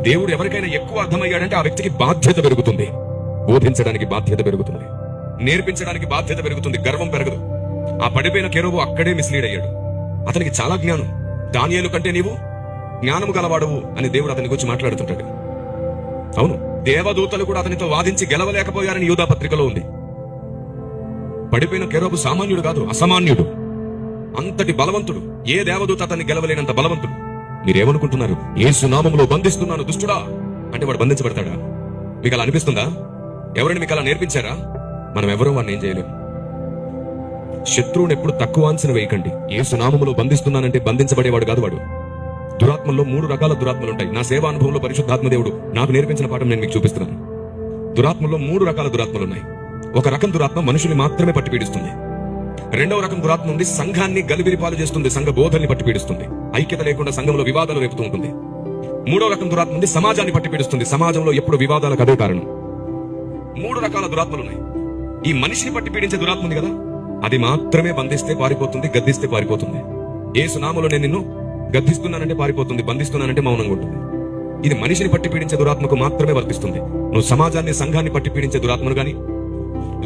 దేవుడు ఎవరికైనా ఎక్కువ అర్థమయ్యాడంటే ఆ వ్యక్తికి బాధ్యత పెరుగుతుంది, బోధించడానికి బాధ్యత పెరుగుతుంది, నేర్పించడానికి బాధ్యత పెరుగుతుంది, గర్వం పెరగదు. ఆ పడిపోయిన కెరూబు అక్కడే మిస్లీడ్ అయ్యాడు. అతనికి చాలా జ్ఞానం. దానియేలు కంటే నీవు జ్ఞానము గలవాడవు అని దేవుడు అతని గురించి మాట్లాడుతుంటాడు. అవును, దేవదూతలు కూడా అతనితో వాదించి గెలవలేకపోయారని యూదా పత్రికలో ఉంది. పడిపోయిన కెరూబు సామాన్యుడు కాదు, అసామాన్యుడు, అంతటి బలవంతుడు. ఏ దేవదూత అతన్ని గెలవలేనంత బలవంతుడు. మీరేమనుకుంటున్నారు? యేసు నామములో బంధిస్తున్నాను దుష్టుడా అంటే వాడు బంధించబడతాడా? మీకు అలా అనిపిస్తుందా? ఎవరిని మీకు అలా నేర్పించారా? మనం ఎవరూ వాడిని ఏం చేయలేం. శత్రువుని ఎప్పుడు తక్కువ అంచనా వేయకండి. యేసు నామములో బంధిస్తున్నానంటే బంధించబడేవాడు కాదు వాడు. దురాత్మల్లో 3 రకాల దురాత్మలు ఉంటాయి. నా సేవా అనుభవంలో పరిశుద్ధాత్మ దేవుడు నాకు నేర్పించిన పాఠం నేను మీకు చూపిస్తున్నాను. దురాత్మల్లో 3 రకాల దురాత్మలు ఉన్నాయి. ఒక రకం దురాత్మ మనుషుల్ని మాత్రమే పట్టి పీడిస్తుంది. రెండవ రకం దురాత్మ ఉంది, సంఘాన్ని గలిబిలిపాలు చేస్తుంది, సంఘ బోధల్ని పట్టి పీడిస్తుంది, ఐక్యత లేకుండా సంఘంలో వివాదాలు రేపుతూ ఉంటుంది. మూడో రకం దురాత్మ ఉంది, సమాజాన్ని పట్టి పీడిస్తుంది, సమాజంలో ఎప్పుడు వివాదాలకు అదే కారణం. 3 రకాల దురాత్మలు ఉన్నాయి. ఈ మనిషిని పట్టి పీడించే దురాత్మ ఉంది కదా, అది మాత్రమే బంధిస్తే పారిపోతుంది, గద్దిస్తే పారిపోతుంది. యేసు నామములో నేను నిన్ను గద్దిస్తున్నానంటే పారిపోతుంది, బంధిస్తున్నానంటే మౌనంగా ఉంటుంది. ఇది మనిషిని పట్టి పీడించే దురాత్మకు మాత్రమే వర్తిస్తుంది. నువ్వు సమాజాన్ని, సంఘాన్ని పట్టి పీడించే దురాత్మను గాని,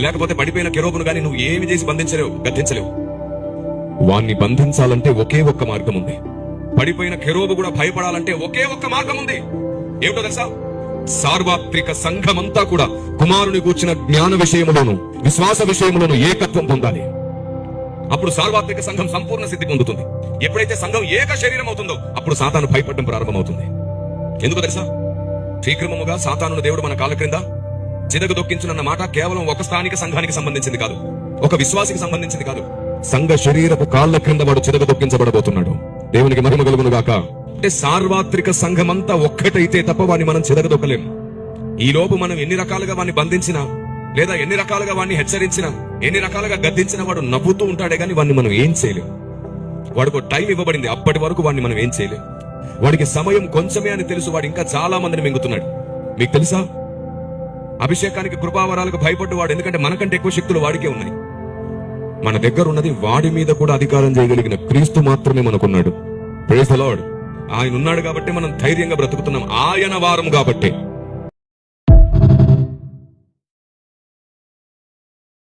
లేకపోతే పడిపోయిన కెరూబును గాని నువ్వు ఏమి చేసి బంధించలేవు, గద్దించలేవు. వాణ్ణి బంధించాలంటే ఒకే ఒక్క మార్గం ఉంది. పడిపోయిన కెరూబు కూడా భయపడాలంటే ఒకే ఒక్క మార్గం ఉంది. ఏమిటో తెలుసా? సార్వత్రిక సంఘమంతా కూడా కుమారుని కూర్చిన జ్ఞాన విషయములోను, విశ్వాస విషయములోను ఏకత్వం పొందాలి. అప్పుడు సార్వత్రిక సంఘం సంపూర్ణ సిద్ధి పొందుతుంది. ఎప్పుడైతే సంఘం ఏక శరీరం అవుతుందో అప్పుడు సాతాను భయపడడం ప్రారంభమవుతుంది. ఎందుకు తెలుసా? శీఘ్రముగా సాతానును దేవుడు మన కాళ్ళ క్రింద చిదగదొక్కించునన్న మాట కేవలం ఒక స్థానిక సంఘానికి సంబంధించింది కాదు, ఒక విశ్వాసికి సంబంధించింది కాదు. సంఘ శరీరపు కాళ్ళ క్రింద వాడు చిదగదొక్కించబడబోతున్నాడు. దేవునికి మహిమ కలుగును గాక. అంటే సార్వత్రిక సంఘమంతా ఒక్కటైతే తప్ప వాడిని మనం చిదగదొక్కలేం. ఈ లోపు మనం ఎన్ని రకాలుగా వాడిని బంధించినా, లేదా ఎన్ని రకాలుగా వాడిని హెచ్చరించినా, ఎన్ని రకాలుగా గద్దించినా వాడు నవ్వుతూ ఉంటాడే గాని వాడిని మనం ఏం చేయలేం. వాడికి టైం ఇవ్వబడింది, అప్పటి వరకు వాడిని మనం ఏం చేయలేం. వాడికి సమయం కొంచెమే అని తెలుసు, వాడు ఇంకా చాలా మందిని మింగుతున్నాడు. మీకు తెలుసా? అభిషేకానికి, కృపావరాలకు భయపడ్డు వాడు, ఎందుకంటే మనకంటే ఎక్కువ శక్తులు వాడికే ఉన్నాయి. మన దగ్గర ఉన్నది వాడి మీద కూడా అధికారం చేయగలిగిన క్రీస్తు మాత్రమే మనకున్నాడు. Praise the lord. ఆయన ఉన్నాడు కాబట్టి మనం ధైర్యంగా బ్రతుకుతున్నాం, ఆయన వారం కాబట్టి.